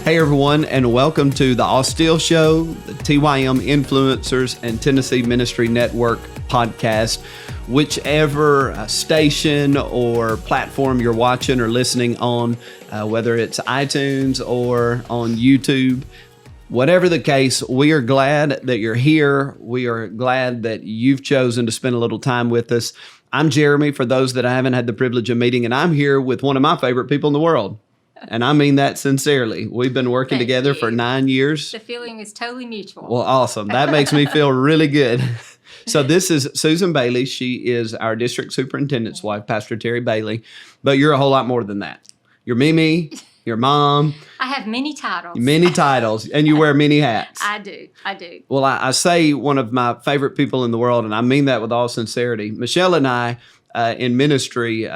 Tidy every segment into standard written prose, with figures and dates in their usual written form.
Hey everyone, and welcome to the Austill Show, the TYM Influencers and Tennessee Ministry Network podcast. Whichever station or platform you're watching or listening on, whether it's iTunes or on YouTube, whatever the case, we are glad that you're here. We are glad that you've chosen to spend a little time with us. I'm Jeremy, for those that I haven't had the privilege of meeting, and I'm here with one of my favorite people in the world. And I mean that sincerely. We've been working together for 9 years. The feeling is totally mutual. Well, awesome. That makes me feel really good. So this is Susan Bailey. She is our district superintendent's wife, Pastor Terry Bailey. But you're a whole lot more than that. You're Mimi, your mom. I have many titles. Many titles, and you wear many hats. I do. Well, I say one of my favorite people in the world, and I mean that with all sincerity. Michelle and I, in ministry,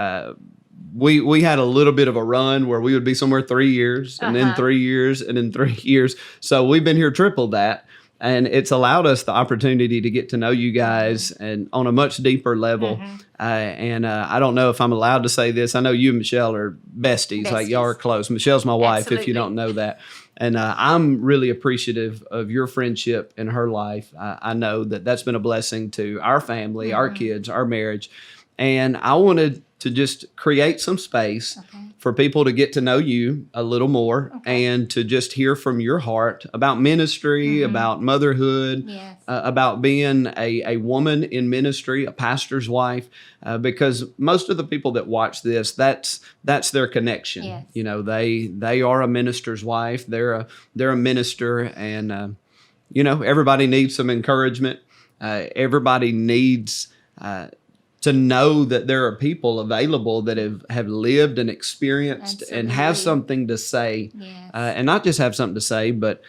we had a little bit of a run where we would be somewhere 3 years and then 3 years and then 3 years. So we've been here triple that. And it's allowed us the opportunity to get to know you guys and on a much deeper level. I don't know if I'm allowed to say this. I know you and Michelle are besties. Like y'all are close. Michelle's my wife, Absolutely. If you don't know that. And I'm really appreciative of your friendship in her life. I know that that's been a blessing to our family, our kids, our marriage. And I wanted to just create some space for people to get to know you a little more and to just hear from your heart about ministry, about motherhood, about being a woman in ministry, a pastor's wife, because most of the people that watch this, that's their connection. Yes. You know, they are a minister's wife. They're a minister, and everybody needs some encouragement. Everybody needs to know that there are people available that have lived and experienced and have something to say, and not just have something to say, but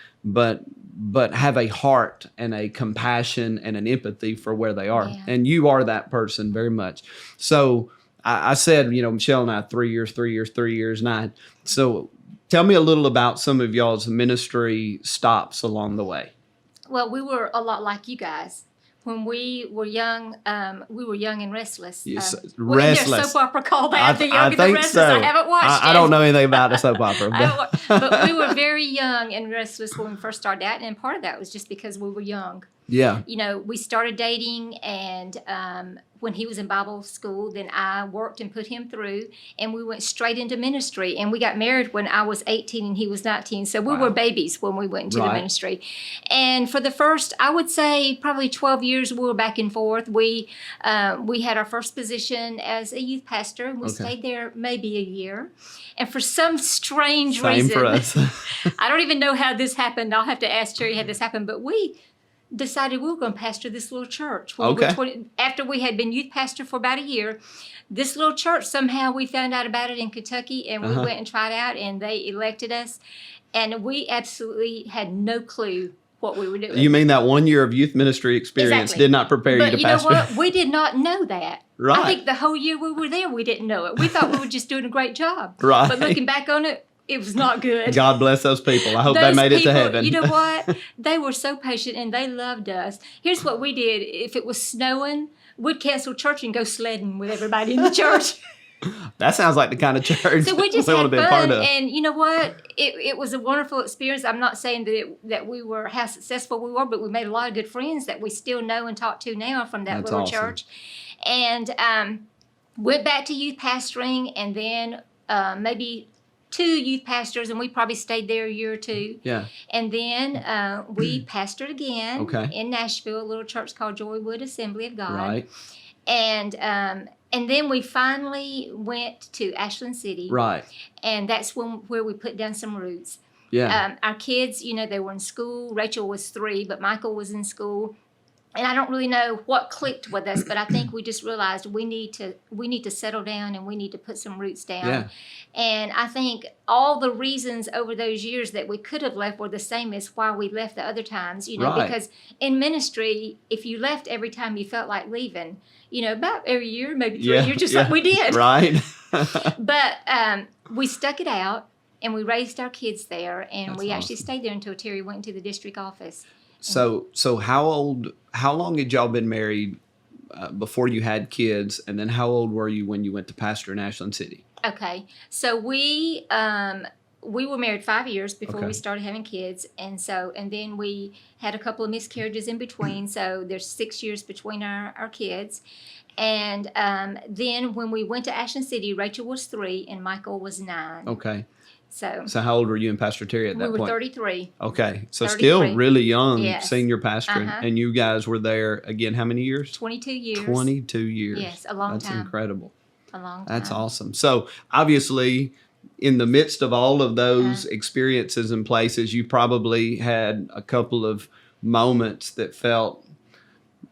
have a heart and a compassion and an empathy for where they are. Yeah. And you are that person very much. So I said, Michelle and I, 3 years, 9. So tell me a little about some of y'all's ministry stops along the way. Well, we were a lot like you guys. When we were young and restless. Yes, restless. There's a soap opera called that, The Young and the Restless. So. I haven't watched it. I don't know anything about a soap opera. But we were very young and restless when we first started out, and part of that was just because we were young. Yeah. We started dating, and when he was in Bible school, then I worked and put him through, and we went straight into ministry. And we got married when I was 18 and he was 19. So we were babies when we went into the ministry. And for the first, I would say, probably 12 years, we were back and forth. We had our first position as a youth pastor. We stayed there maybe a year. And for some strange reason, for us. I don't even know how this happened. I'll have to ask Terry how this happened. But we decided we were going to pastor this little church. After we had been youth pastor for about a year, this little church, somehow we found out about it in Kentucky, and we went and tried out, and they elected us. And we absolutely had no clue what we were doing. You mean that 1 year of youth ministry experience did not prepare you to pastor? But you know what? We did not know that. Right. I think the whole year we were there, we didn't know it. We thought we were just doing a great job. Right. But looking back on it, it was not good. God bless those people. I hope they made it to heaven. You know what? They were so patient, and they loved us. Here's what we did. If it was snowing, we'd cancel church and go sledding with everybody in the church. That sounds like the kind of church so we just we had want to be fun, a part of. And you know what? It was a wonderful experience. I'm not saying that we were how successful we were, but we made a lot of good friends that we still know and talk to now from that little church. And went back to youth pastoring, and then maybe 2 youth pastors, and we probably stayed there a year or 2. Yeah. And then we pastored again in Nashville, a little church called Joywood Assembly of God. Right. And then we finally went to Ashland City. Right. And that's where we put down some roots. Yeah. Our kids, they were in school. Rachel was 3, but Michael was in school. And I don't really know what clicked with us, but I think we just realized we need to settle down, and we need to put some roots down. Yeah. And I think all the reasons over those years that we could have left were the same as why we left the other times, because in ministry, if you left every time you felt like leaving, about every year, maybe 3 years, just like we did. Right. But we stuck it out, and we raised our kids there, and That's we actually awesome. stayed there until Terry went to the district office. So how long had y'all been married before you had kids, and then how old were you when you went to pastor in Ashland City? Okay, so we we were married 5 years before Okay. we started having kids, and then we had a couple of miscarriages in between. So there's 6 years between our kids. And then when we went to Ashland City, Rachel was 3 and Michael was 9. Okay. So So how old were you and Pastor Terry at we that were point? 33. Okay. So 33. still really young, Yes. senior pastor. Uh-huh. And you guys were there, again, how many years? 22 years. 22 years. Yes, a long That's time. incredible. A long time. That's awesome. So obviously, in the midst of all of those experiences and places, you probably had a couple of moments that felt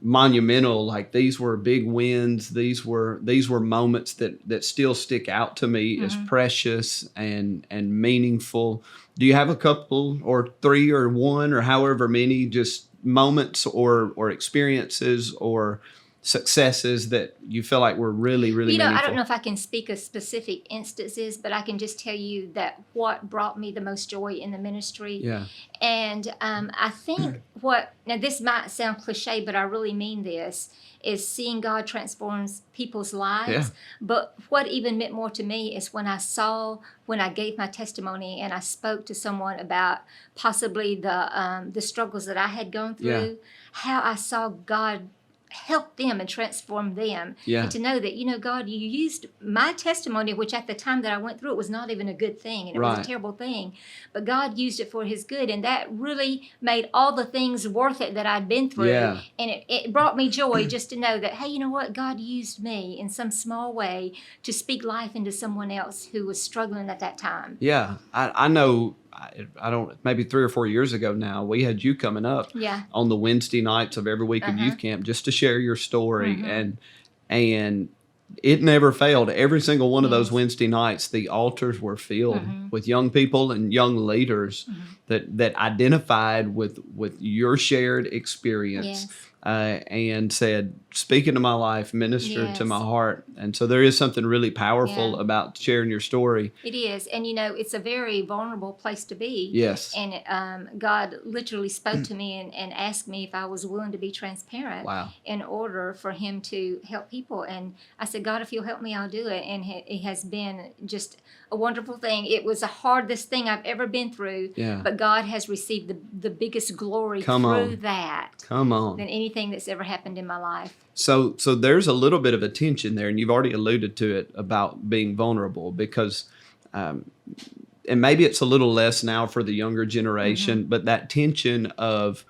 monumental. Like these were big wins. These were moments that still stick out to me as precious and meaningful. Do you have a couple or 3 or 1 or however many just moments or experiences or successes that you feel like were really, really meaningful? I don't know if I can speak of specific instances, but I can just tell you that what brought me the most joy in the ministry. Yeah. And I think now this might sound cliche, but I really mean this, is seeing God transforms people's lives. Yeah. But what even meant more to me is when I gave my testimony and I spoke to someone about possibly the struggles that I had gone through, how I saw God help them and transform them. Yeah. And to know that, God, you used my testimony, which at the time that I went through it was not even a good thing and it was a terrible thing, but God used it for his good, and that really made all the things worth it that I'd been through. Yeah. And it brought me joy just to know that, hey, you know what, God used me in some small way to speak life into someone else who was struggling at that time. Yeah. I know, I don't, maybe 3 or 4 years ago now, we had you coming up on the Wednesday nights of every week of youth camp just to share your story. And it never failed. Every single one of those Wednesday nights, the altars were filled with young people and young leaders that identified with your shared experience. And said, speak into my life, minister to my heart. And so there is something really powerful about sharing your story. It is. And, it's a very vulnerable place to be. Yes. And God literally spoke to me and asked me if I was willing to be transparent in order for him to help people. And I said, God, if you'll help me, I'll do it. And it has been just a wonderful thing. It was the hardest thing I've ever been through. Yeah. But God has received the biggest glory through that than anything that's ever happened in my life. So there's a little bit of a tension there, and you've already alluded to it about being vulnerable because, and maybe it's a little less now for the younger generation, but that tension of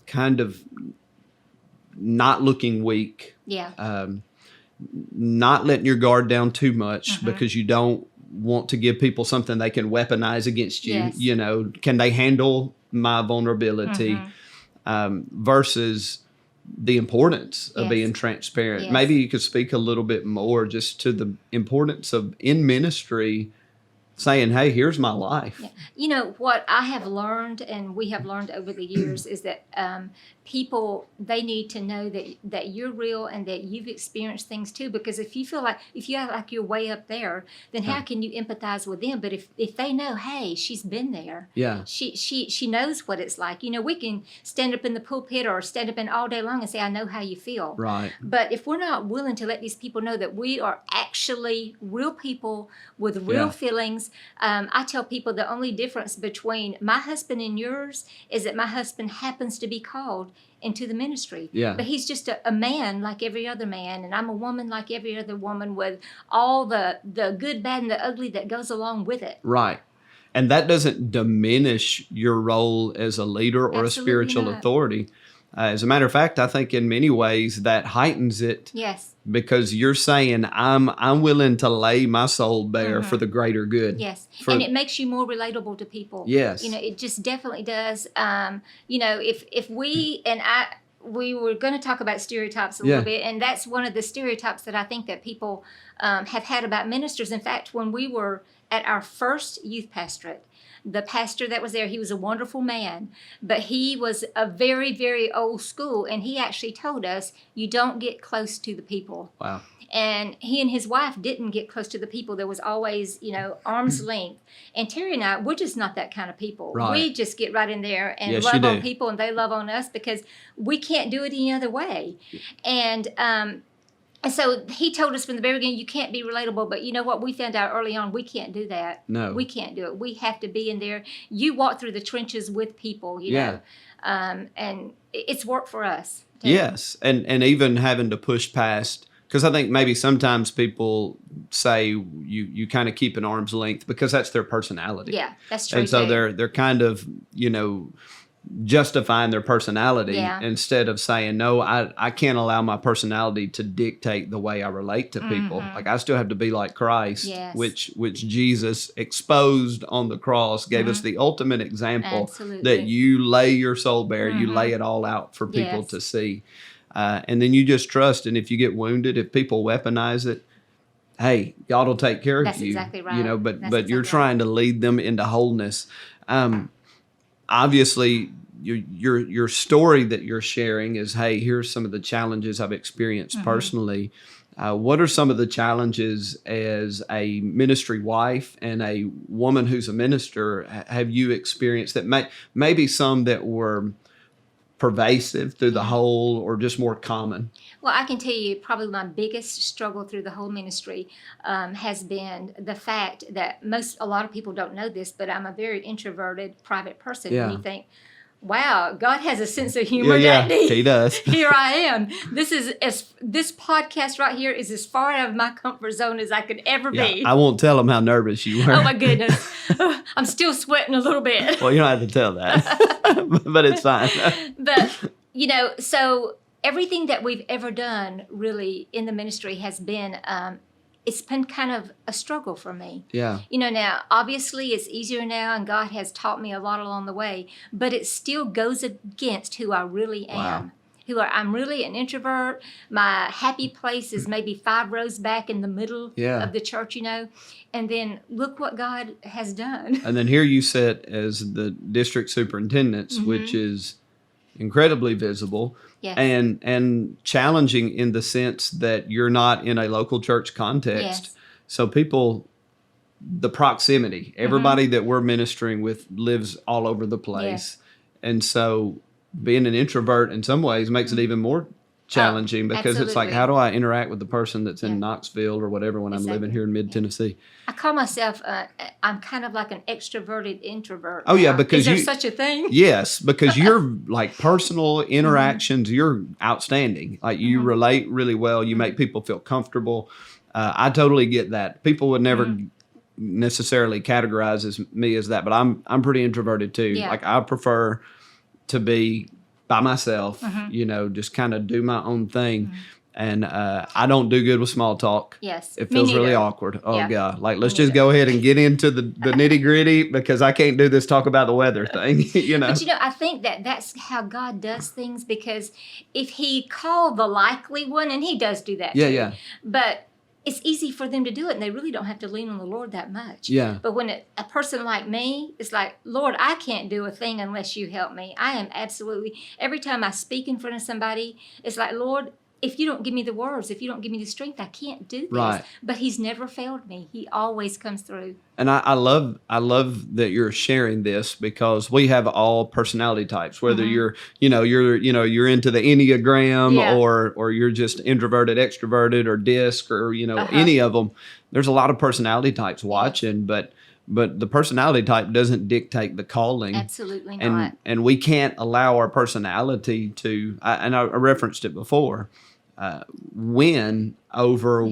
kind of not looking weak, not letting your guard down too much because you don't want to give people something they can weaponize against you. Yes. Can they handle my vulnerability versus the importance of being transparent. Yes. Maybe you could speak a little bit more just to the importance of in ministry saying, hey, here's my life. What I have learned and we have learned over the years is that people, they need to know that you're real and that you've experienced things too, because if you act like you're way up there, then how can you empathize with them? But if they know, hey, she's been there, she knows what it's like. We can stand up in the pulpit or stand up in all day long and say, I know how you feel. Right. But if we're not willing to let these people know that we are actually real people with real feelings, I tell people the only difference between my husband and yours is that my husband happens to be called into the ministry. Yeah. But he's just a man like every other man, and I'm a woman like every other woman with all the good, bad, and the ugly that goes along with it. Right. And that doesn't diminish your role as a leader or Absolutely a spiritual not. authority. As a matter of fact, I think in many ways that heightens it. Yes. Because you're saying, I'm willing to lay my soul bare for the greater good. Yes. And it makes you more relatable to people. Yes. It just definitely does. If we were going to talk about stereotypes a little bit, and that's one of the stereotypes that I think that people have had about ministers. In fact, when we were at our first youth pastorate, the pastor that was there, he was a wonderful man, but he was a very, very old school, and he actually told us, you don't get close to the people. Wow. And he and his wife didn't get close to the people. There was always, arm's length. And Terry and I, we're just not that kind of people. Right. We just get right in there and love on people, and they love on us because we can't do it any other way. And And so he told us from the very beginning, you can't be relatable. But you know what? We found out early on, we can't do that. No. We can't do it. We have to be in there. You walk through the trenches with people, you know. And it's work for us. Too. Yes. And even having to push past, because I think maybe sometimes people say you kind of keep an arm's length because that's their personality. Yeah, that's true. And so they're kind of, you know, justifying their personality instead of saying, no, I can't allow my personality to dictate the way I relate to people. Like I still have to be like Christ, which Jesus exposed on the cross, gave us the ultimate example that you lay your soul bare, you lay it all out for people to see. And then you just trust. And if you get wounded, if people weaponize it, hey, God will take care of you. That's exactly right. You know, but you're trying to lead them into wholeness. Obviously, your story that you're sharing is, hey, here's some of the challenges I've experienced personally. What are some of the challenges as a ministry wife and a woman who's a minister have you experienced that maybe some that were pervasive through the whole or just more common? Well, I can tell you probably my biggest struggle through the whole ministry has been the fact that a lot of people don't know this, but I'm a very introverted, private person. And you think, wow, God has a sense of humor, doesn't he? He does. Here I am. This podcast right here is as far out of my comfort zone as I could ever be. I won't tell them how nervous you were. Oh my goodness. I'm still sweating a little bit. Well, you don't have to tell that, but it's fine. But, you know, so everything that we've ever done really in the ministry has been, it's been kind of a struggle for me. Yeah. You know, now, obviously it's easier now and God has taught me a lot along the way, but it still goes against who I really am. I'm really an introvert. My happy place is maybe 5 rows back in the middle of the church, you know. And then look what God has done. And then here you sit as the district superintendent, which is incredibly visible and challenging in the sense that you're not in a local church context. So people, the proximity, everybody that we're ministering with lives all over the place. And so being an introvert in some ways makes it even more challenging because it's like, how do I interact with the person that's in Knoxville or whatever when I'm living here in mid-Tennessee? I call myself, I'm kind of like an extroverted introvert. Oh, yeah, because is there such a thing? Yes, because your like personal interactions, you're outstanding. Like you relate really well. You make people feel comfortable. I totally get that. People would never necessarily categorize me as that, but I'm pretty introverted too. Yeah. Like I prefer to be by myself, you know, just kind of do my own thing. And I don't do good with small talk. Yes. It feels really awkward. Oh, God. Like, let's just go ahead and get into the nitty gritty because I can't do this talk about the weather thing, you know. But, you know, I think that's how God does things because if he called the likely one, and he does do that too. But it's easy for them to do it, and they really don't have to lean on the Lord that much. Yeah. But when a person like me, it's like, Lord, I can't do a thing unless you help me. I am absolutely, every time I speak in front of somebody, it's like, Lord, if you don't give me the words, if you don't give me the strength, I can't do this. Right. But he's never failed me. He always comes through. And I love that you're sharing this because we have all personality types, whether you're into the Enneagram or you're just introverted, extroverted, or DISC, or any of them. There's a lot of personality types watching, but the personality type doesn't dictate the calling. Absolutely not. And we can't allow our personality to, and I referenced it before, win over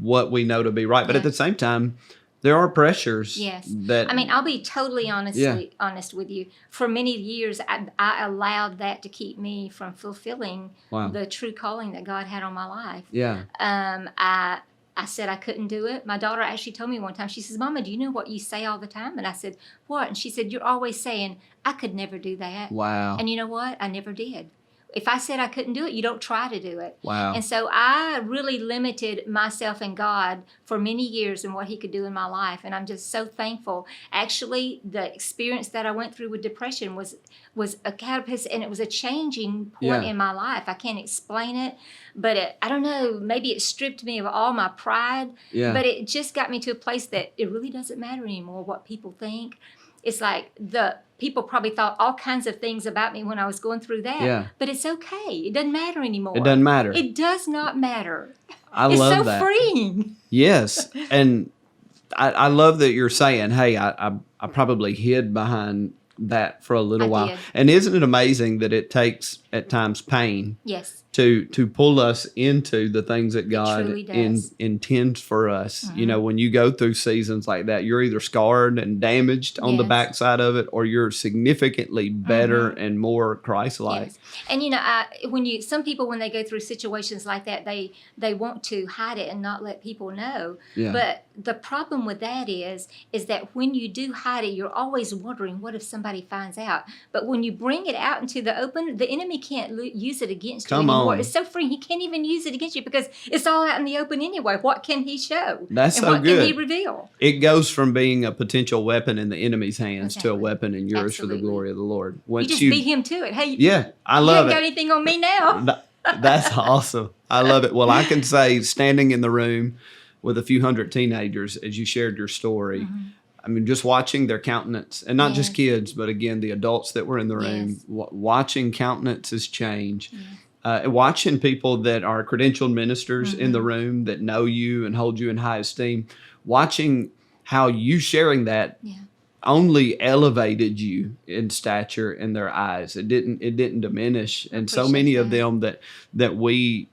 what we know to be right. But at the same time, there are pressures. Yes. That, I mean, I'll be totally honest with you. For many years, I allowed that to keep me from fulfilling the true calling that God had on my life. Yeah. I said I couldn't do it. My daughter actually told me one time, she says, Mama, do you know what you say all the time? And I said, what? And she said, you're always saying, I could never do that. Wow. And you know what? I never did. If I said I couldn't do it, you don't try to do it. Wow. And so I really limited myself and God for many years in what he could do in my life. And I'm just so thankful. Actually, the experience that I went through with depression was a catalyst, and it was a changing point in my life. I can't explain it, but I don't know, maybe it stripped me of all my pride, but it just got me to a place that it really doesn't matter anymore what people think. it's like the people probably thought all kinds of things about me when I was going through that. Yeah. But it's okay. It doesn't matter anymore. It doesn't matter. It does not matter. I It's love so that. freeing. Yes. And I love that you're saying, hey, I probably hid behind that for a little I while. did. And isn't it amazing that it takes at times pain Yes. to pull us into the things that God truly does. intends for us. You know, when you go through seasons like that, you're either scarred and damaged on the Yes. backside of it, or you're significantly better and more Christ-like. Yes. And some people, when they go through situations like that, they want to hide it and not let people know. Yeah. But the problem with that is that when you do hide it, you're always wondering, what if somebody finds out? But when you bring it out into the open, the enemy can't use it against you Come anymore. on. It's so free. He can't even use it against you because it's all out in the open anyway. What can he show? That's and so what good. can he reveal? It goes from being a potential weapon in the enemy's hands to a Exactly. weapon in yours for Absolutely. the glory of the Lord. You Once just beat him to it. Hey, yeah, I you love haven't got it. anything on me now. That's awesome. I love it. Well, I can say, standing in the room with a few hundred teenagers as you shared your story, I mean, just watching their countenance, and not just Yes. kids, but again, the adults that were in the room, Yes. watching countenances change. Watching people that are credentialed ministers in the room that know you and hold you in high esteem, watching how you sharing that Yeah. only elevated you in stature in their eyes. It didn't diminish. And so Appreciate many of that. them that we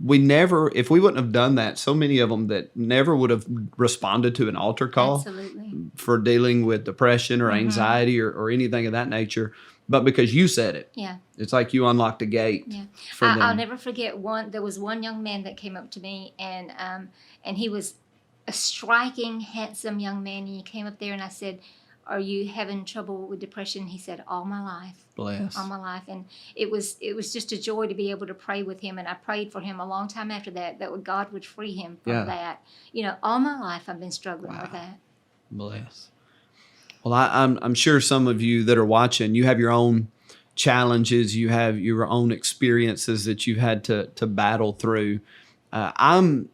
never, if we wouldn't have done that, so many of them that never would have responded to an altar call Absolutely. for dealing with depression or anxiety or anything of that nature, but because you said it. Yeah. It's like you unlocked a gate Yeah. for them. I'll never forget there was one young man that came up to me, and he was a striking, handsome young man. And he came up there, and I said, "Are you having trouble with depression?" He said, "All my life, Bless. all my life." And it was just a joy to be able to pray with him. And I prayed for him a long time after that God would free him from Yeah. that. All my life I've been struggling with Wow. that. Bless. Well, I'm sure some of you that are watching, you have your own challenges, you have your own experiences that you've had to battle through. I'm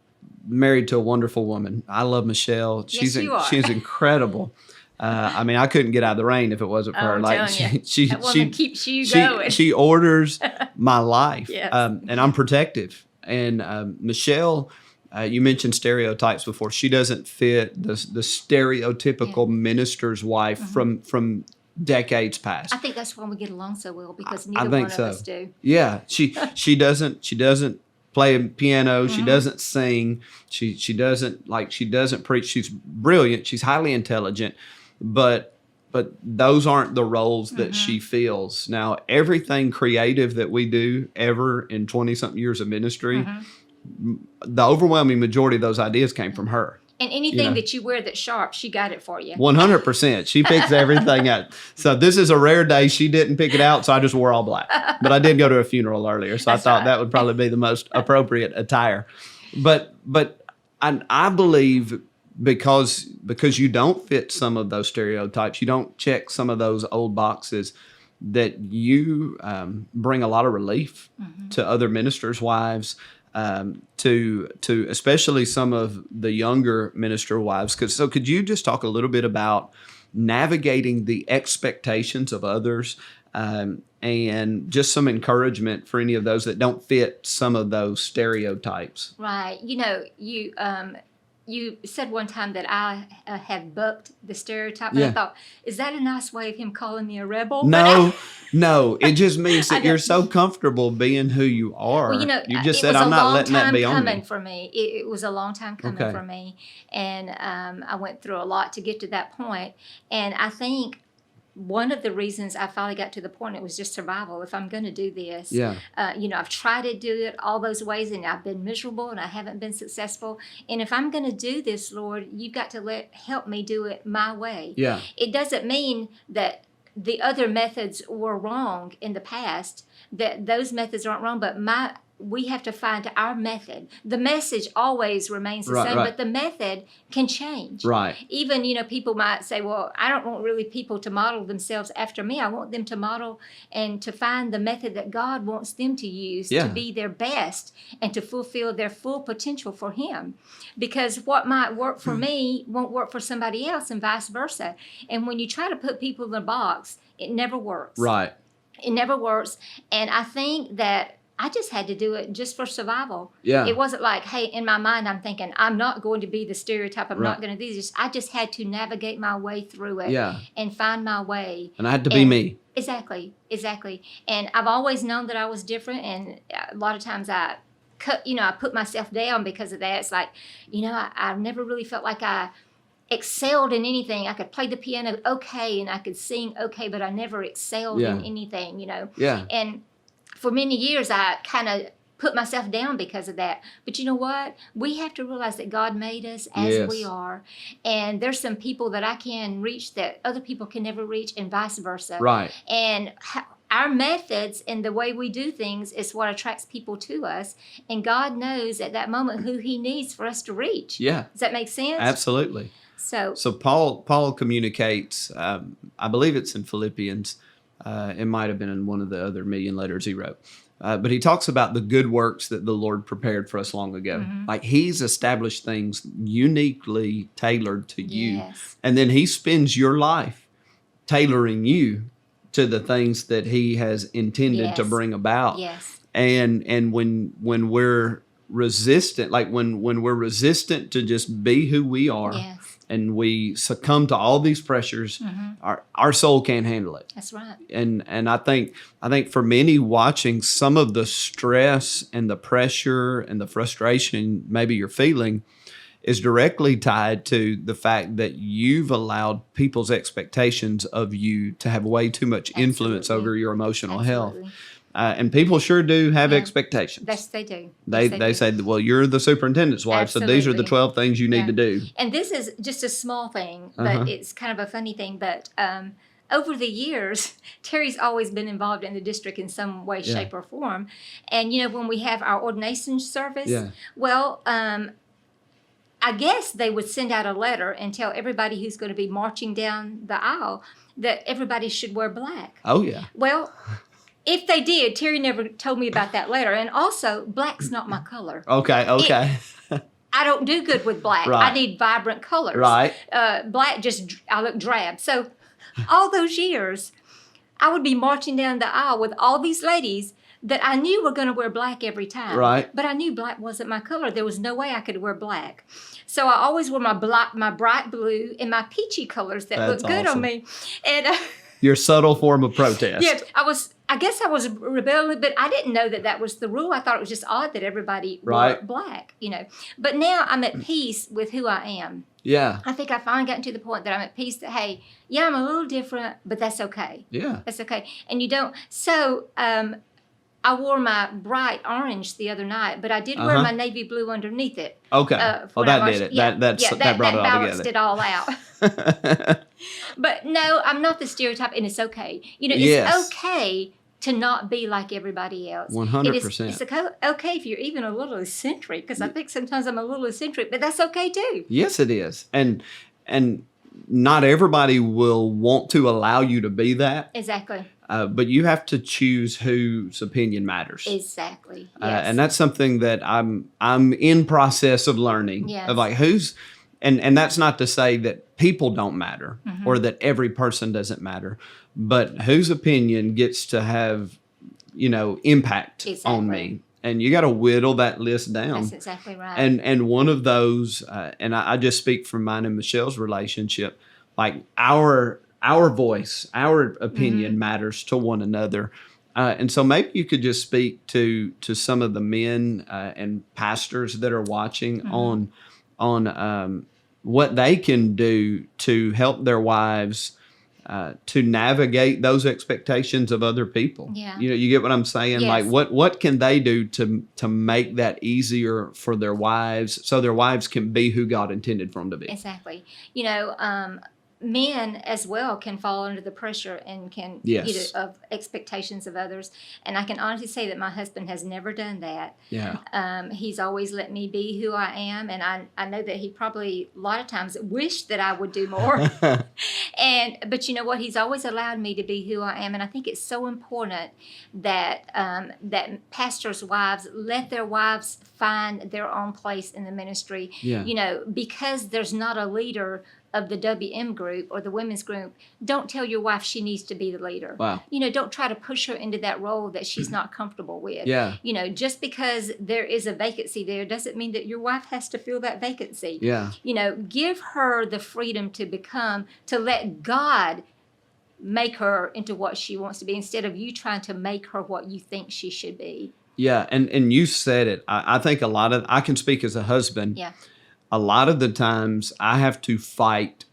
married to a wonderful woman. I love Michelle. Yes, you are. She's incredible. I mean, I couldn't get out of the rain if it wasn't for Oh, her. I'm Like telling you, she that woman keeps you she, going. she orders my life, Yes. and I'm protective. And Michelle, you mentioned stereotypes before. She doesn't fit the stereotypical minister's wife from decades past. I think that's why we get along so well, because I neither think one so. of us do. Yeah, she doesn't play a piano. She doesn't sing. She doesn't preach. She's brilliant. She's highly intelligent, but those aren't the roles that she feels. Now, everything creative that we do ever in 20-something years of ministry, the overwhelming majority of those ideas came from her. And anything know. that you wear that's sharp, she got it for you. 100%. She picks everything out. So this is a rare day. She didn't pick it out, so I just wore all black. But I did go to a funeral earlier, so That's I thought right. that would probably be the most appropriate attire. But I believe because you don't fit some of those stereotypes, you don't check some of those old boxes, that you bring a lot of relief to other ministers' wives, to especially some of the younger minister wives. So could you just talk a little bit about navigating the expectations of others, and just some encouragement for any of those that don't fit some of those stereotypes? Right. You said one time that I had bucked the stereotype, and Yeah. I thought, is that a nice way of him calling me a rebel? No, it just means I that know. you're so comfortable being who you are. Well, You just it said, was I'm a not long letting that time be on coming me. for me. It was a long time coming Okay. for me, and I went through a lot to get to that point. And I think one of the reasons I finally got to the point, it was just survival. If I'm going to do this, Yeah. I've tried to do it all those ways, and I've been miserable, and I haven't been successful. And if I'm going to do this, Lord, you've got to help me do it my way. Yeah. It doesn't mean that the other methods were wrong in the past, that those methods aren't wrong, but we have to find our method. The message always remains the same, but the method can change. Right. Even, people might say, well, I don't want really people to model themselves after me. I want them to model and to find the method that God wants them to use to be their best and to fulfill their full potential for Him. Because what might work for me won't work for somebody else, and vice versa. And when you try to put people in a box, it never works. Right. It never works. And I think that I just had to do it just for survival. Yeah. It wasn't like, hey, in my mind, I'm thinking, I'm not going to be the stereotype. I'm not going to do this. I just had to navigate my way through it and find my way. And I had to be me. Exactly. And I've always known that I was different. And a lot of times I put myself down because of that. It's like, I never really felt like I excelled in anything. I could play the piano okay and I could sing okay, but I never excelled in anything, Yeah. And for many years, I kind of put myself down because of that. But you know what? We have to realize that God made us as we are. And there's some people that I can reach that other people can never reach, and vice versa. Right. And our methods and the way we do things is what attracts people to us. And God knows at that moment who He needs for us to reach. Yeah. Does that make sense? Absolutely. So Paul communicates, I believe it's in Philippians. It might have been in one of the other million letters he wrote. But he talks about the good works that the Lord prepared for us long ago. Mm-hmm. Like He's established things uniquely tailored to you. Yes. And then He spends your life tailoring you to the things that He has intended to bring about. Yes. And when we're resistant, like when we're resistant to just be who we are, and we succumb to all these pressures, our soul can't handle it. That's right. And I think for many watching, some of the stress and the pressure and the frustration maybe you're feeling is directly tied to the fact that you've allowed people's expectations of you to have way too much influence over your emotional health. And people sure do have expectations. Yes, they do. They say, well, you're the superintendent's wife, so these are the 12 things you need to do. And this is just a small thing, but it's kind of a funny thing. But over the years, Terry's always been involved in the district in some way, shape, or form. And, when we have our ordination service, well, I guess they would send out a letter and tell everybody who's going to be marching down the aisle that everybody should wear black. Oh, yeah. Well, if they did, Terry never told me about that letter. And also, black's not my color. Okay. I don't do good with black. Right. I need vibrant colors. Right. Black, I look drab. So all those years, I would be marching down the aisle with all these ladies that I knew were going to wear black every time. Right. But I knew black wasn't my color. There was no way I could wear black. So I always wore my bright blue and my peachy colors that looked good on me. And your subtle form of protest. Yeah, I guess I was rebelling, but I didn't know that was the rule. I thought it was just odd that everybody wore black, But now I'm at peace with who I am. Yeah. I think I finally gotten to the point that I'm at peace that, hey, I'm a little different, but that's okay. Yeah. That's okay. And you don't. So I wore my bright orange the other night, but I did wear my navy blue underneath it. Okay. That did it. That brought it all balanced together. it all out. But no, I'm not the stereotype, and it's okay. It's okay to not be like everybody else. 100%. It's okay if you're even a little eccentric, because I think sometimes I'm a little eccentric, but that's okay too. Yes, it is. And not everybody will want to allow you to be that. Exactly. But you have to choose whose opinion matters. Exactly. Yes. And that's something that I'm in process of learning. Yes. Of like who's, and that's not to say that people don't matter or that every person doesn't matter, but whose opinion gets to have, impact on me. And you got to whittle that list down. That's exactly right. And one of those, and I just speak from mine and Michelle's relationship, like our voice, our opinion matters to one another. And so maybe you could just speak to some of the men and pastors that are watching on what they can do to help their wives to navigate those expectations of other people. Yeah. You get what I'm saying? Yes. Like what can they do to make that easier for their wives so their wives can be who God intended for them to be? Exactly. men as well can fall under the pressure and can Yes. of expectations of others. And I can honestly say that my husband has never done that. Yeah. He's always let me be who I am, and I know that he probably a lot of times wished that I would do more. But you know what? He's always allowed me to be who I am, and I think it's so important that that pastors' wives let their wives find their own place in the ministry. Yeah. You know, because there's not a leader of the WM group or the women's group, don't tell your wife she needs to be the leader. Wow. You know, don't try to push her into that role that she's not comfortable with. Yeah. You know, just because there is a vacancy there doesn't mean that your wife has to fill that vacancy. Yeah. You know, give her the freedom to let God make her into what she wants to be instead of you trying to make her what you think she should be. Yeah. And you said it. I think I can speak as a husband. Yeah. A lot of the times I have to fight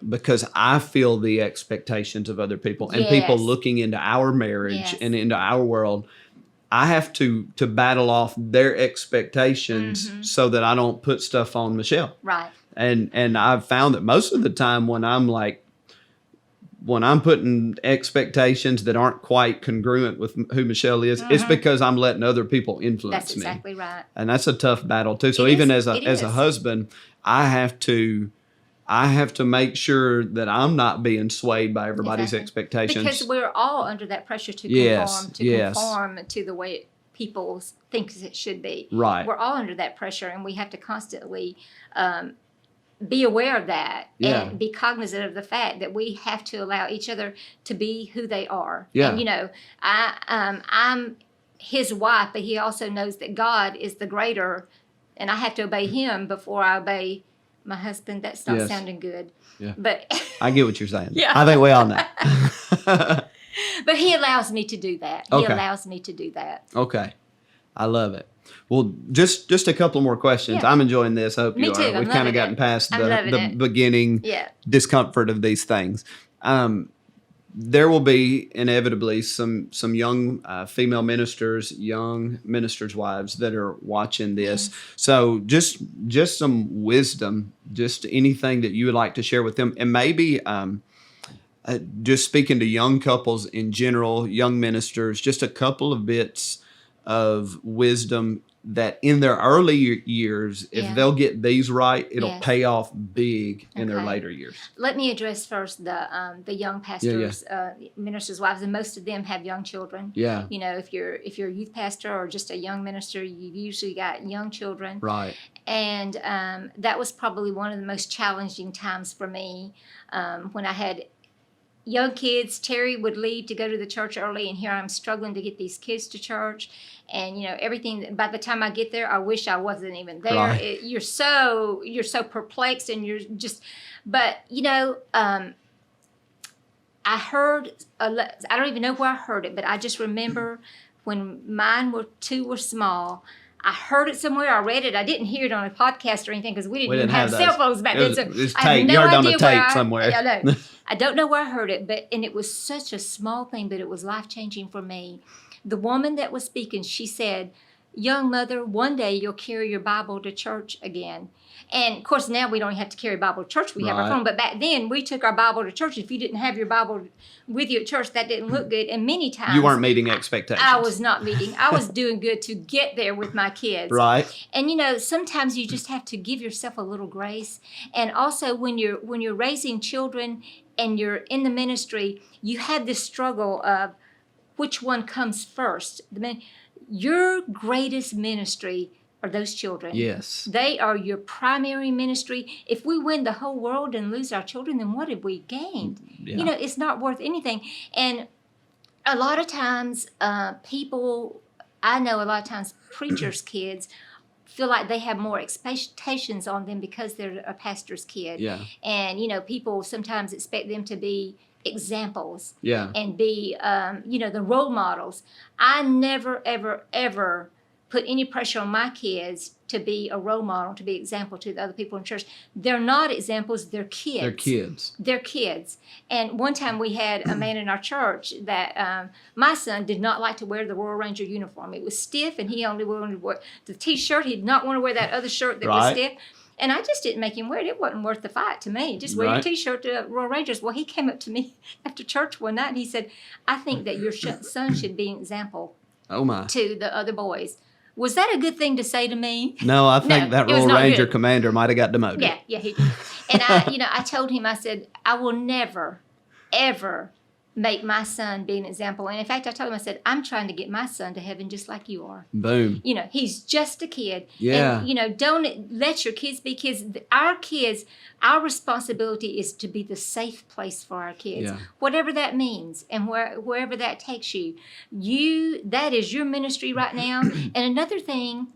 because I feel the expectations of other people and people Yes. looking into our marriage Yes. and into our world. I have to battle off their expectations so that I don't put stuff on Michelle. Right. And I've found that most of the time when I'm putting expectations that aren't quite congruent with who Michelle is, it's because I'm letting other people influence That's me. exactly right. And that's a tough battle too. So It even is. as It a is. husband, I have to make sure that I'm not being swayed by everybody's Exactly. expectations. Because we're all under that pressure to Yes, conform to the way people think it should be. Right. We're all under that pressure, and we have to constantly be aware of that Yeah. and be cognizant of the fact that we have to allow each other to be who they are. Yeah. And you know, I'm his wife, but he also knows that God is the greater, and I have to obey him before I obey my husband. That's not Yes. sounding good. Yeah. But I get what you're saying. Yeah. I think we all know. but he allows me to do that. He Okay. allows me to do that. Okay. I love it. Well, just a couple more questions. Yeah. I'm enjoying this. I hope Me you too. are. I'm We've kind loving of gotten it. past I'm loving the it. beginning Yeah. discomfort of these things. There will be inevitably some young female ministers, young ministers' wives that are watching this. So just some wisdom, just anything that you would like to share with them, and maybe just speaking to young couples in general, young ministers, just a couple of bits of wisdom that in their early years, if Yeah. they'll get these right, it'll Yes. pay off big in their Okay. later years. Let me address first the young pastors, ministers' wives, and most of them have young children. Yeah, You know, if you're a youth pastor or just a young minister, you've usually got young children. right. And that was probably one of the most challenging times for me when I had young kids. Terry would leave to go to the church early, and here I'm struggling to get these kids to church. And you know, everything. By the time I get there, I wish I wasn't even there. Right. You're so perplexed, and you're just. But you know, I heard. I don't even know where I heard it, but I just remember when two were small. I heard it somewhere. I read it. I didn't hear it on a podcast or anything because we didn't even have those. cell phones back then. So It's I have tape. no You heard it on idea the where tape somewhere. I know. I don't know where I heard it, and it was such a small thing, but it was life-changing for me. The woman that was speaking, she said, "Young mother, one day you'll carry your Bible to church again." And of course, now we don't have to carry a Bible to church. We have our Right. phone. But back then, we took our Bible to church. If you didn't have your Bible with you at church, that didn't look good. And many times, You weren't meeting expectations. I was not meeting. I was doing good to get there with my kids. Right. And you know, sometimes you just have to give yourself a little grace. And also, when you're raising children and you're in the ministry, you have this struggle of which one comes first. Your greatest ministry are those children. Yes. They are your primary ministry. If we win the whole world and lose our children, then what have we gained? Yeah. You know, it's not worth anything. And a lot of times, preachers' kids feel like they have more expectations on them because they're a pastor's kid. Yeah. And, you know, people sometimes expect them to be examples Yeah. and be, the role models. I never, ever, ever put any pressure on my kids to be a role model, to be an example to the other people in church. They're not examples, they're kids. They're kids. They're kids. And one time we had a man in our church that my son did not like to wear the Royal Ranger uniform. It was stiff, and he only wanted to wear the T-shirt. He did not want to wear that other shirt that was Right. stiff. And I just didn't make him wear it. It wasn't worth the fight to me. Just wear your Right. T-shirt to Royal Rangers. Well, he came up to me after church one night and he said, I think that your son should be an example Oh my. to the other boys. Was that a good thing to say to me? No, I think that it was Royal not Ranger good. commander might have got demoted. Yeah, he did. And I told him, I said, I will never, ever make my son be an example. And in fact, I told him, I said, I'm trying to get my son to heaven just like you are. Boom. He's just a kid. Yeah. And, don't let your kids be kids. Our responsibility is to be the safe place for our kids, Yeah. whatever that means and wherever that takes you. That is your ministry right now. And another thing,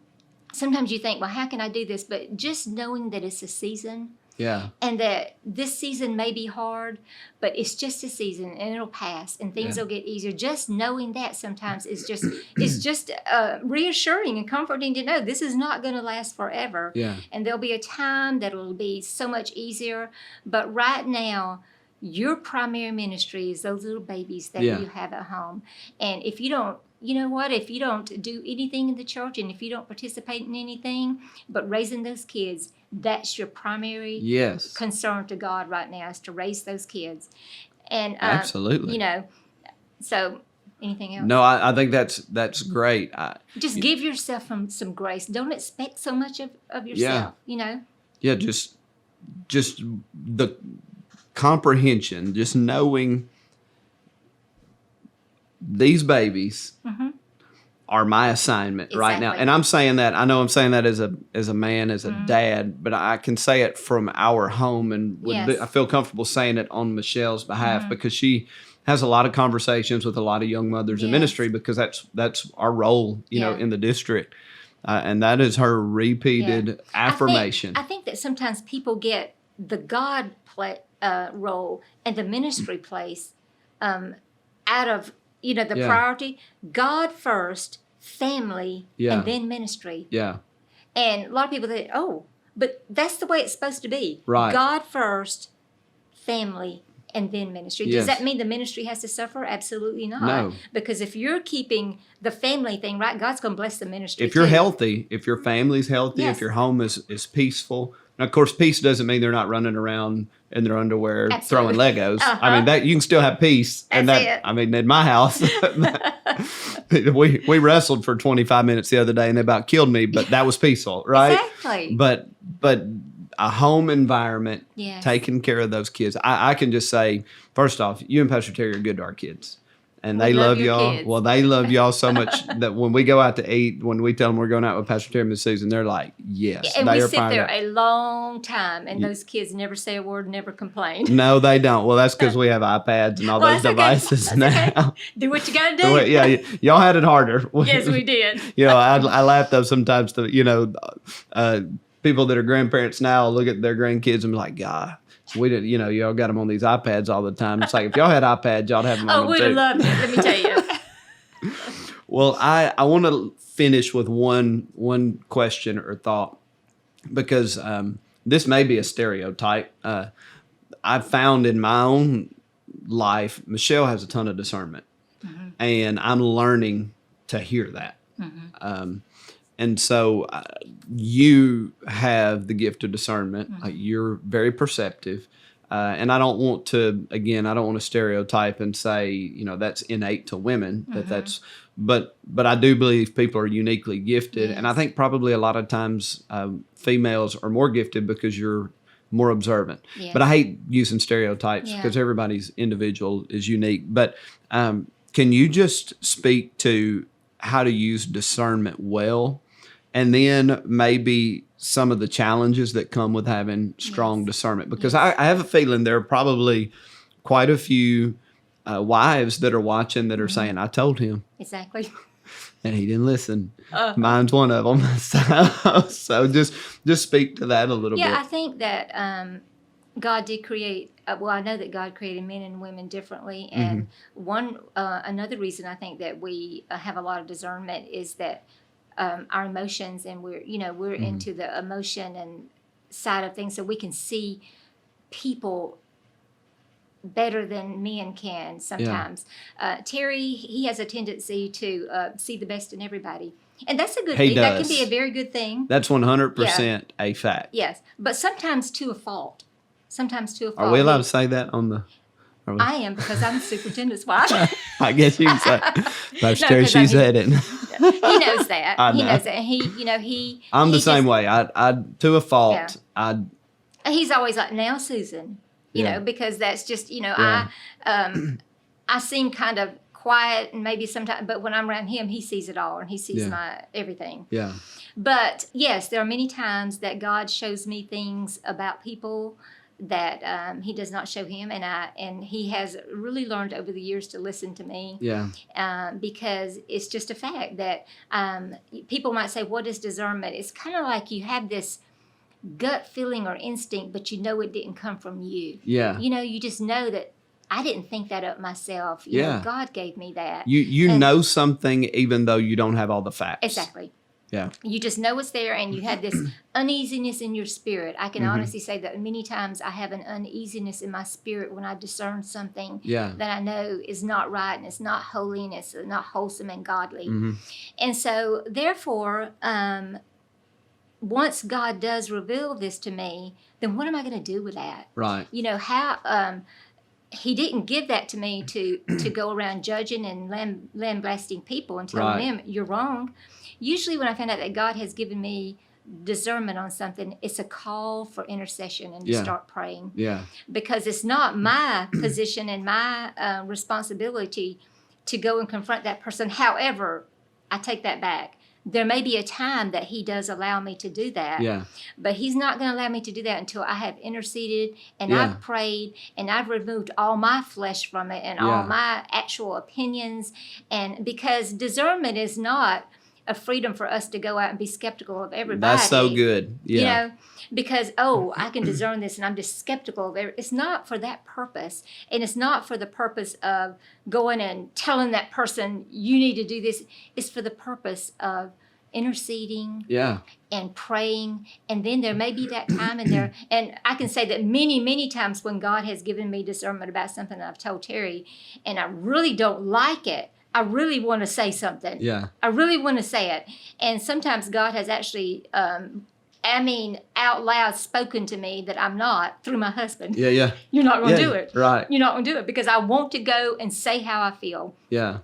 sometimes you think, well, how can I do this? But just knowing that it's a season. Yeah. And that this season may be hard, but it's just a season and it'll pass and things will get easier. Just knowing that sometimes is just reassuring and comforting to know this is not going to last forever. Yeah. And there'll be a time that will be so much easier. But right now, your primary ministry is those little babies that you have at home. And if you don't, if you don't do anything in the church and if you don't participate in anything but raising those kids, that's your primary concern to God right now, is to raise those kids. And absolutely. So anything else? No, I think that's great. Just give yourself some grace. Don't expect so much of yourself. Yeah, just the comprehension, just knowing these babies are my assignment right now. And I'm saying that, I know I'm saying that as a man, as a dad, but I can say it from our home, and I feel comfortable saying it on Michelle's behalf because she has a lot of conversations with a lot of young mothers in ministry, because that's our role, in the district. And that is her repeated affirmation. I think that sometimes people get the God role and the ministry place out of the priority. God first, family, and then ministry. Yeah. And a lot of people think, but that's the way it's supposed to be. Right. God first, family, and then ministry. Yes. Does that mean the ministry has to suffer? Absolutely not. No. Because if you're keeping the family thing right, God's going to bless the ministry If you're too. healthy, if your family's healthy, if your home is peaceful. And of course, peace doesn't mean they're not running around in their underwear throwing Legos. I mean, that you can still have peace. And That's it. I mean, in my house, we wrestled for 25 minutes the other day and they about killed me, but that was peaceful, right? Exactly. But a home environment, taking care of those kids. I can just say, first off, you and Pastor Terry are good to our kids. And they love y'all. Kids. Well, they love y'all so much that when we go out to eat, when we tell them we're going out with Pastor Terry this season, they're like, yes. And they we are sit fine there with it. a long time, and those kids never say a word, never complain. No, they don't. Well, that's because we have iPads and all those devices now. Do what you got to do. Yeah, y'all had it harder. Yes, we did. I laugh though sometimes to, people that are grandparents now look at their grandkids and be like, God, we didn't, y'all got them on these iPads all the time. It's like, if y'all had iPads, y'all would have them on them we'd too. have loved it, let me tell you. Well, I want to finish with one question or thought, because this may be a stereotype. I've found in my own life, Michelle has a ton of discernment, and I'm learning to hear that. And so you have the gift of discernment. You're very perceptive. And I don't want to stereotype and say, that's innate to women, but I do believe people are uniquely gifted. Yes. And I think probably a lot of times females are more gifted because you're more observant. Yes. But I hate using stereotypes because everybody's individual is unique. But can you just speak to how to use discernment well? And then maybe some of the challenges that come with having strong discernment. Because I have a feeling there are probably quite a few wives that are watching that are saying, I told him. Exactly. And he didn't listen. Mine's one of them. So just speak to that a little bit. Yeah, I think that God did create, I know that God created men and women differently. And another reason I think that we have a lot of discernment is that our emotions, and we're into the emotion and side of things, so we can see people better than men can sometimes. Terry, he has a tendency to see the best in everybody. And that's a good He thing. That can does. be a very good thing. That's 100% a fact. Yes. But sometimes to a fault. Are we allowed to say that on the? I am, because I'm the superintendent's wife. I guess you can say. Pastor No, Terry, 'cause she said it. He knows that. I He know. knows that. And he I'm the same just, way. I to a fault. Yeah. He's always like, now, Susan, you Yeah. know, because that's just, Yeah. I seem kind of quiet and maybe sometimes, but when I'm around him, he sees it all and he sees Yeah. my everything. Yeah. But yes, there are many times that God shows me things about people that he does not show him, and he has really learned over the years to listen to me. Yeah. Because it's just a fact that people might say, what is discernment? It's kind of like you have this gut feeling or instinct, but you know it didn't come from you. Yeah. You know, you just know that I didn't think that up myself. You know, God gave me that. You know something even though you don't have all the facts. Exactly. Yeah. You just know it's there, and you have this uneasiness in your spirit. I can honestly say that many times I have an uneasiness in my spirit when I discern something that I know is not right and it's not holy and it's not wholesome and godly. And so, therefore, once God does reveal this to me, then what am I going to do with that? Right. You know, how he didn't give that to me to go around judging and lambasting people and telling them you're wrong. Usually when I find out that God has given me discernment on something, it's a call for intercession and to start praying. Yeah. Because it's not my position and my responsibility to go and confront that person. However, I take that back. There may be a time that he does allow me to do that. Yeah. But he's not going to allow me to do that until I have interceded and I've prayed and I've removed all my flesh from it and all my actual opinions. And because discernment is not a freedom for us to go out and be skeptical of everybody. That's so good. Yeah. You know, because, I can discern this and I'm just skeptical of it. It's not for that purpose. And it's not for the purpose of going and telling that person, you need to do this. It's for the purpose of interceding and praying. And then there may be that time in there. And I can say that many, many times when God has given me discernment about something that I've told Terry and I really don't like it, I really want to say something. Yeah. I really want to say it. And sometimes God has actually, out loud spoken to me that I'm not through my husband. Yeah, yeah. You're not going to do it. Right. You're not going to do it because I want to go and say how I feel. Yeah.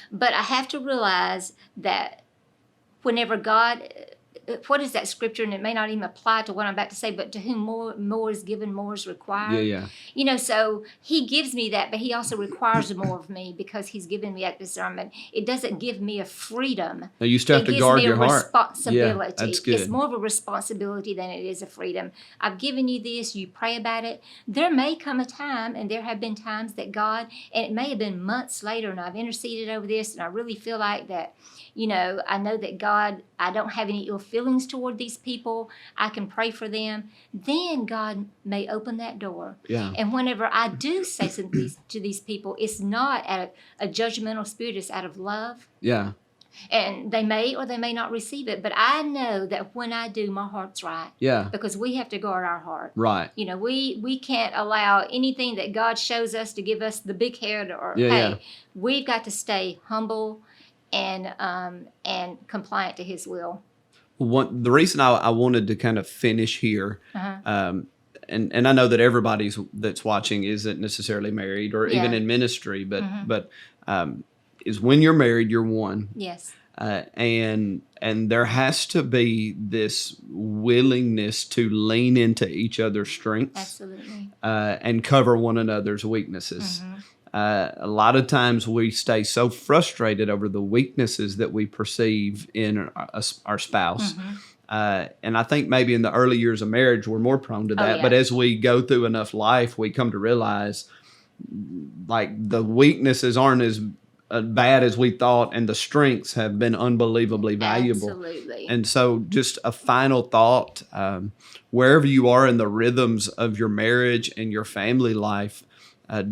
But I have to realize that whenever God, what is that scripture? And it may not even apply to what I'm about to say, but to whom more is given, more is required. Yeah, yeah. You know, so he gives me that, but he also requires more of me because he's given me that discernment. It doesn't give me a freedom. Now you still have to guard your heart. It gives me a responsibility. Yeah, that's good. It's more of a responsibility than it is a freedom. I've given you this, you pray about it. There may come a time, and there have been times that God, and it may have been months later, and I've interceded over this, and I really feel like that, you know, I know that God, I don't have any ill feelings toward these people. I can pray for them. Then God may open that door. Yeah. And whenever I do say something to these people, it's not out of a judgmental spirit. It's out of love. Yeah. And they may or they may not receive it. But I know that when I do, my heart's right. Yeah. Because we have to guard our heart. Right. You know, we can't allow anything that God shows us to give us the big head or, we've got to stay humble and compliant to his will. The reason I wanted to kind of finish here, and I know that everybody that's watching isn't necessarily married or even in ministry, but is when you're married, you're one. Yes. And there has to be this willingness to lean into each other's strengths. Absolutely. And cover one another's weaknesses. A lot of times we stay so frustrated over the weaknesses that we perceive in our spouse. And I think maybe in the early years of marriage, we're more prone to that. But as we go through enough life, we come to realize like the weaknesses aren't as bad as we thought, and the strengths have been unbelievably valuable. Absolutely. And so just a final thought, wherever you are in the rhythms of your marriage and your family life,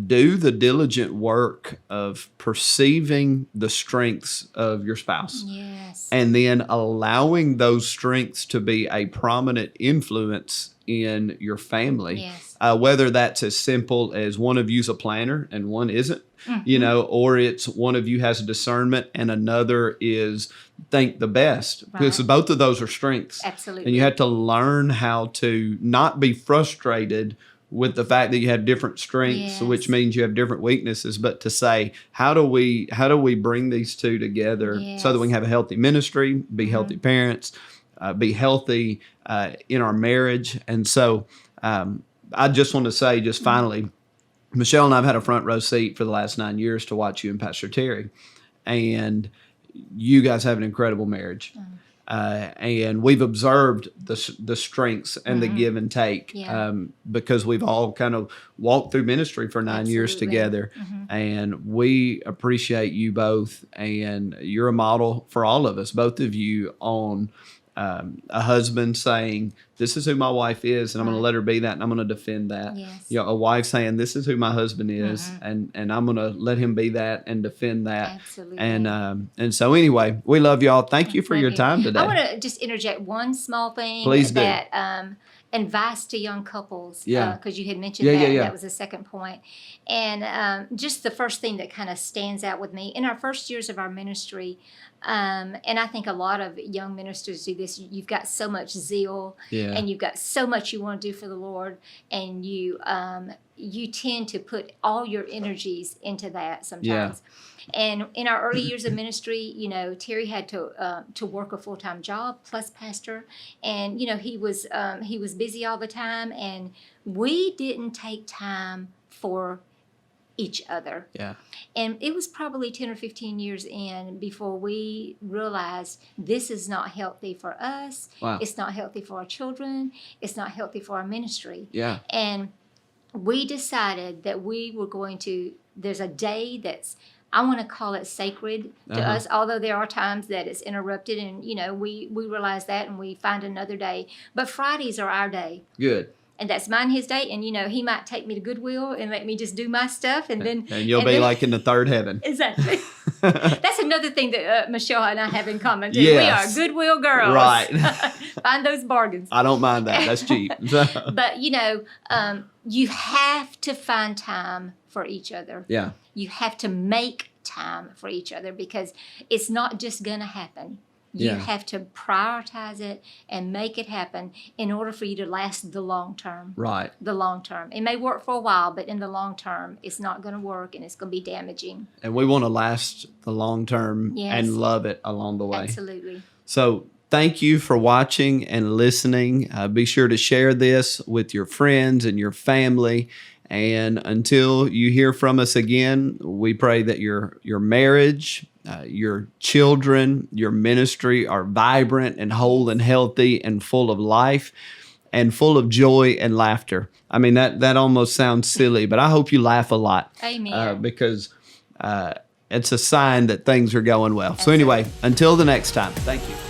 do the diligent work of perceiving the strengths of your spouse. Yes. And then allowing those strengths to be a prominent influence in your family. Yes. Whether that's as simple as one of you's a planner and one isn't, or it's one of you has discernment and another is think the best. Right. Because both of those are strengths. Absolutely. And you have to learn how to not be frustrated with the fact that you have different strengths, Yes. which means you have different weaknesses, but to say, how do we bring these two together so that we can have a healthy ministry, be healthy parents, be healthy in our marriage. And so I just want to say, just finally, Michelle and I have had a front row seat for the last 9 years to watch you and Pastor Terry, and you guys have an incredible marriage. And we've observed the strengths and the give and take because we've all kind of walked through ministry for 9 years together. And we appreciate you both. And you're a model for all of us, both of you, on a husband saying, this is who my wife is, and I'm going to let her be that, and I'm going to defend that. Yes. A wife saying, this is who my husband is, and I'm going to let him be that and defend that. Absolutely. And so anyway, we love y'all. Thank you for your time today. I want to just interject one small thing. Please do. That advice to young couples, because you had mentioned that was the second point. And just the first thing that kind of stands out with me, in our first years of our ministry, and I think a lot of young ministers do this, you've got so much zeal and you've got so much you want to do for the Lord, and you tend to put all your energies into that sometimes. And in our early years of ministry, Terry had to work a full-time job plus pastor, and he was busy all the time, and we didn't take time for each other. And it was probably 10 or 15 years in before we realized this is not healthy for us. Wow. It's not healthy for our children. It's not healthy for our ministry. And we decided that we were going to, there's a day that's, I want to call it sacred to us, although there are times that it's interrupted, and we realize that and we find another day. But Fridays are our day. Good. And that's mine, his day. And, he might take me to Goodwill and let me just do my stuff. And then. And you'll be like in the third heaven. Exactly. That's another thing that Michelle and I have in common, too. Yes. We are Goodwill girls. Right. Find those bargains. I don't mind that. That's cheap. But, you have to find time for each other. You have to make time for each other, because it's not just going to happen. You have to prioritize it and make it happen in order for you to last the long term. Right. The long term. It may work for a while, but in the long term, it's not going to work, and it's going to be damaging. And we want to last the long term and love it along the way. Absolutely. So thank you for watching and listening. Be sure to share this with your friends and your family. And until you hear from us again, we pray that your marriage, your children, your ministry are vibrant and whole and healthy and full of life and full of joy and laughter. I mean, that almost sounds silly, but I hope you laugh a lot. Amen. Because it's a sign that things are going well. So anyway, until the next time, thank you.